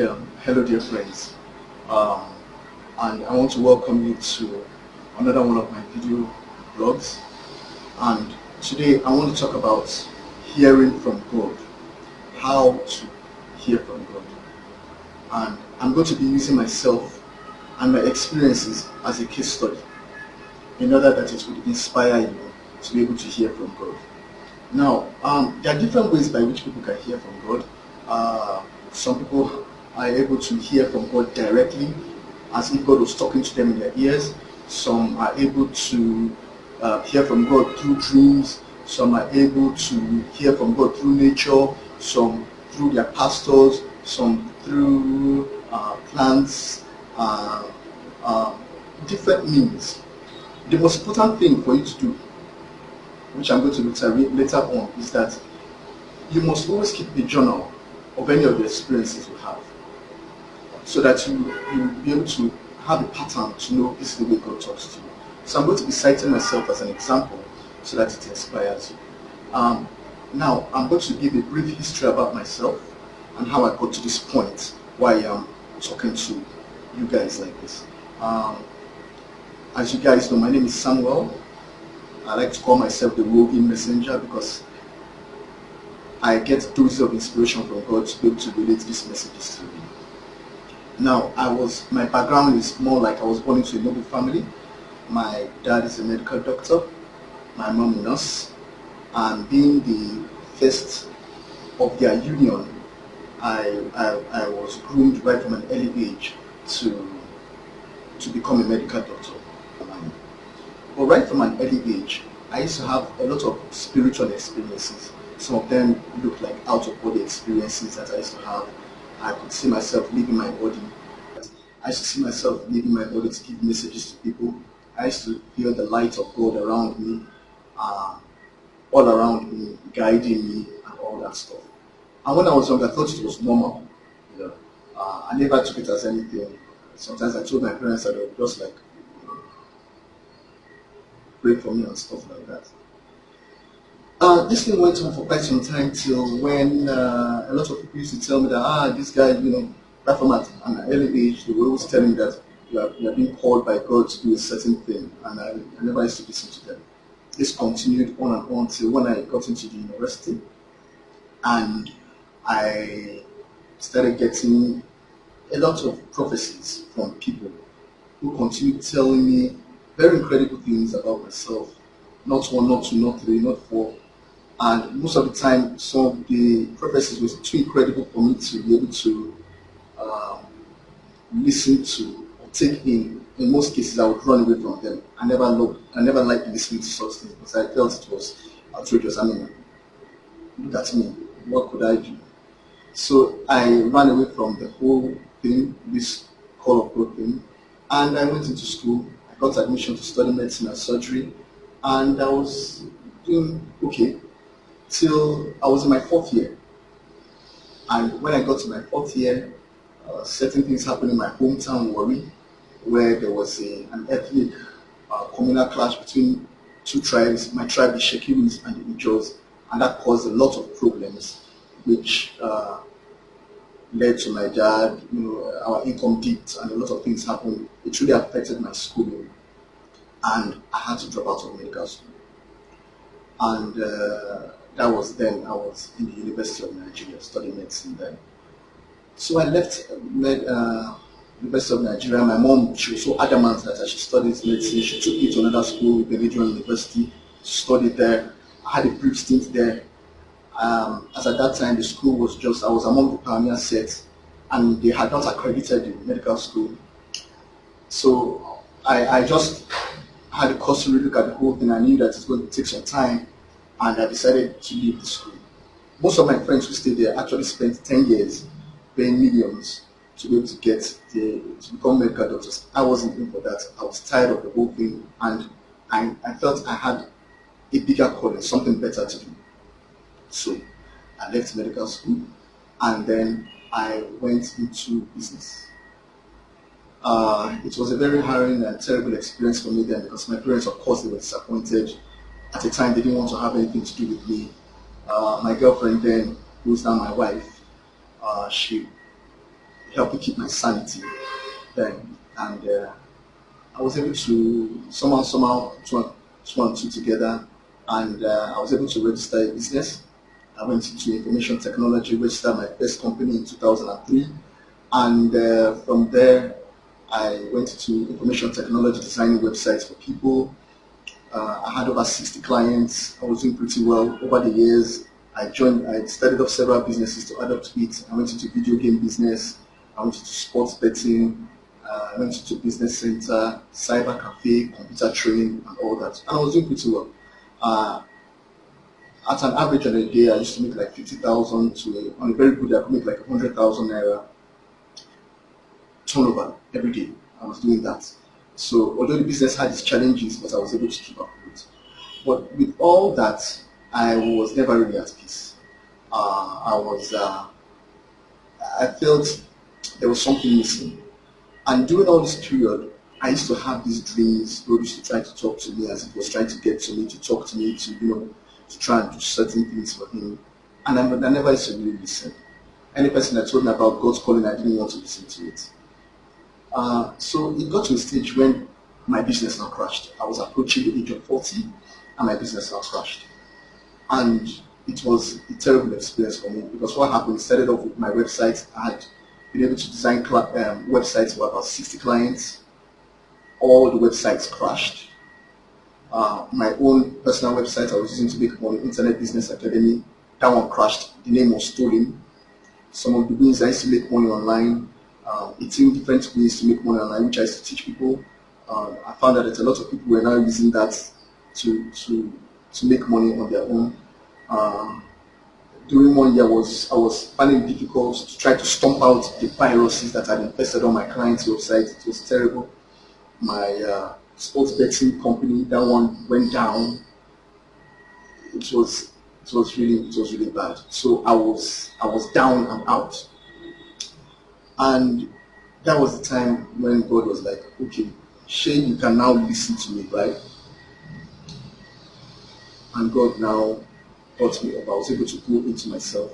Yeah, hello dear friends. Um, and I want to welcome you to another one of my video blogs. And today I want to talk about hearing from God, how to hear from God. And I'm going to be using myself and my experiences as a case study in order that it would inspire you to be able to hear from God. Now, there are different ways by which people can hear from God. Some people are able to hear from God directly, as if God was talking to them in their ears. Some are able to hear from God through dreams. Some are able to hear from God through nature. Some through their pastors. Some through plants. Uh, uh, Different means. The most important thing for you to do, which I'm going to reiterate later on, is that you must always keep a journal of any of the experiences you have, so that you'll be able to have a pattern to know this is the way God talks to you. So I'm going to be citing myself as an example so that it inspires you. Now, I'm going to give a brief history about myself and how I got to this point why I am talking to you guys like this. As you guys know, my name is Samuel. I like to call myself the roving messenger because I get doses of inspiration from God to be able to relate these messages to you. Now, my background is more like I was born into a noble family. My dad is a medical doctor, my mom a nurse, and being the first of their union, I was groomed right from an early age to become a medical doctor. But right from an early age, I used to have a lot of spiritual experiences. Some of them look like out-of-body experiences that I used to have. I could see myself leaving my body. I used to see myself leaving my body to give messages to people. I used to feel the light of God around me, all around me, guiding me, and all that stuff. And when I was young, I thought it was normal. You know, I never took it as anything. Sometimes I told my parents that they were just like, pray for me and stuff like that. This thing went on for quite some time till when a lot of people used to tell me that, this guy, right from at an early age, they were always telling me that you are being called by God to do a certain thing, and I never used to listen to them. This continued on and on till when I got into the university, and I started getting a lot of prophecies from people who continued telling me very incredible things about myself. Not one, not two, not three, not four. And most of the time, some of the prophecies were too incredible for me to be able to um, listen to or take in. In most cases, I would run away from them. I never liked listening to such things because I felt it was outrageous. I mean, look at me. What could I do? So I ran away from the whole thing, this call of God thing, and I went into school. I got admission to study medicine and surgery, and I was doing okay till I was in my fourth year. And when I got to my fourth year, certain things happened in my hometown, Warri, where there was an ethnic communal clash between two tribes, my tribe, the Shekiris and the Ijos, and that caused a lot of problems, which led to my dad, our income dipped and a lot of things happened. It really affected my schooling, and I had to drop out of medical school. And that was then I was in the University of Nigeria studying medicine then. So I left University of Nigeria. My mom, she was so adamant that as she studied medicine, she took me to another school, Religion University, to study there. I had a brief stint there. As at that time, the school was I was among the pioneer sets, and they had not accredited the medical school. So I just had a cursory look at the whole thing. I knew that it's going to take some time, and I decided to leave the school. Most of my friends who stayed there actually spent 10 years paying millions to be able to become medical doctors. I wasn't in for that. I was tired of the whole thing, and I felt I had a bigger calling, something better to do. So I left medical school, and then I went into business. It was a very harrowing and terrible experience for me then, because my parents, of course, they were disappointed. At the time, they didn't want to have anything to do with me. My girlfriend then, who's now my wife, she helped me keep my sanity then. And I was able to somehow two and two together, and I was able to register a business. I went into information technology, registered my first company in 2003, and from there I went into information technology, designing websites for people. I had over 60 clients. I was doing pretty well over the years. I started up several businesses to add up to it. I went into video game business. I went into sports betting. I went into business center, cyber cafe, computer training, and all that. And I was doing pretty well. Uh, at an average on a day, I used to make like 50,000 to, on a very good day, I could make like 100,000 naira turnover every day. I was doing that. So although the business had its challenges, but I was able to keep up with it. But with all that, I was never really at peace. I felt there was something missing. And during all this period, I used to have these dreams. God used to try to talk to me as it was trying to get to me, to talk to me, to try and do certain things for him. And I never used to really listen. Any person that told me about God's calling, I didn't want to listen to it. So it got to a stage when my business now crashed. I was approaching the age of 40 and my business now crashed. And it was a terrible experience for me because what happened, it started off with my website. I had been able to design websites for about 60 clients. All the websites crashed. My own personal website I was using to make money, Internet Business Academy, that one crashed. The name was stolen. Some of the ways I used to make money online, 18 different ways to make money online, which I used to teach people. I found out that a lot of people were now using that to make money on their own. During 1 year, I was finding it difficult to try to stomp out the viruses that had infested on my clients' websites. It was terrible. My sports betting company, that one went down. It was really bad. So I was down and out. And that was the time when God was like, okay, Shane, you can now listen to me, right? And God now brought me up. I was able to go into myself.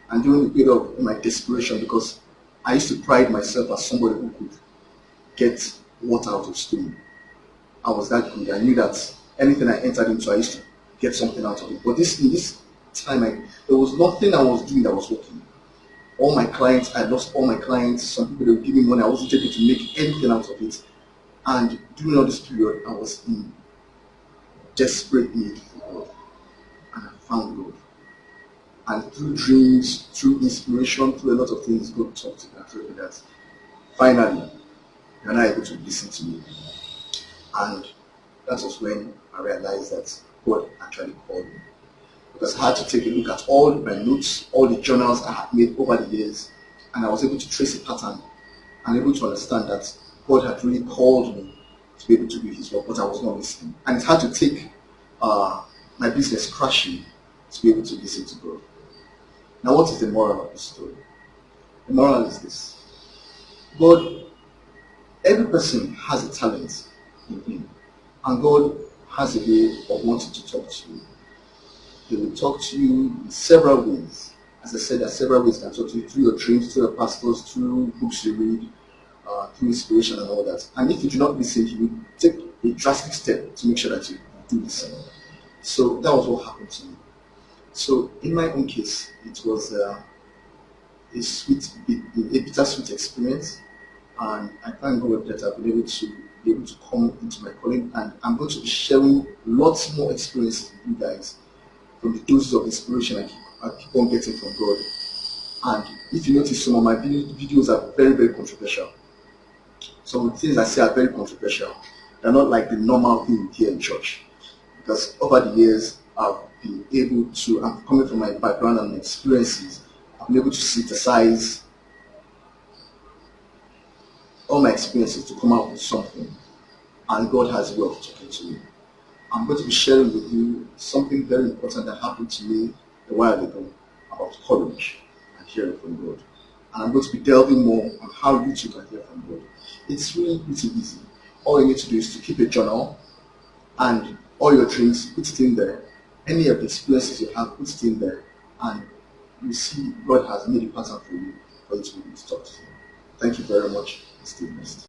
And during the period of my desperation, because I used to pride myself as somebody who could get water out of stone. I was that good. I knew that anything I entered into, I used to get something out of it. But in this time, there was nothing I was doing that was working. All my clients, I lost all my clients. Some people, they were giving money. I wasn't able to make anything out of it. And during all this period, I was in desperate need for God. And I found God. And through dreams, through inspiration, through a lot of things, God talked to me and told me that finally, you're not able to listen to me. And that was when I realized that God actually called me. Because I had to take a look at all my notes, all the journals I had made over the years, and I was able to trace a pattern and able to understand that God had really called me to be able to do His work, but I was not listening. And it had to take my business crashing to be able to listen to God. Now, what is the moral of the story? The moral is this: God, every person has a talent in him, and God has a way of wanting to talk to you. He will talk to you in several ways. As I said, there are several ways He can talk to you: through your dreams, through your pastors, through books you read, through inspiration and all that. And if you do not listen, He will take a drastic step to make sure that you do listen. So that was what happened to me. So in my own case, it was a bittersweet experience, and I thank God that I've been able to come into my calling, and I'm going to be sharing lots more experiences with you guys from the doses of inspiration I keep on getting from God. And if you notice, some of my videos are very, very controversial. Some of the things I say are very controversial. They're not like the normal thing here in church. Because over the years, I've been able to, I'm coming from my background and my experiences, I've been able to synthesize all my experiences to come out with something. And God has a way of talking to me. I'm going to be sharing with you something very important that happened to me a while ago about courage and hearing from God. And I'm going to be delving more on how you too can hear from God. It's really pretty easy. All you need to do is to keep a journal, and all your dreams, put it in there. Any of the experiences you have, put it in there, and you see God has made a pattern for you. for you to be taught. Thank you very much. Stay blessed.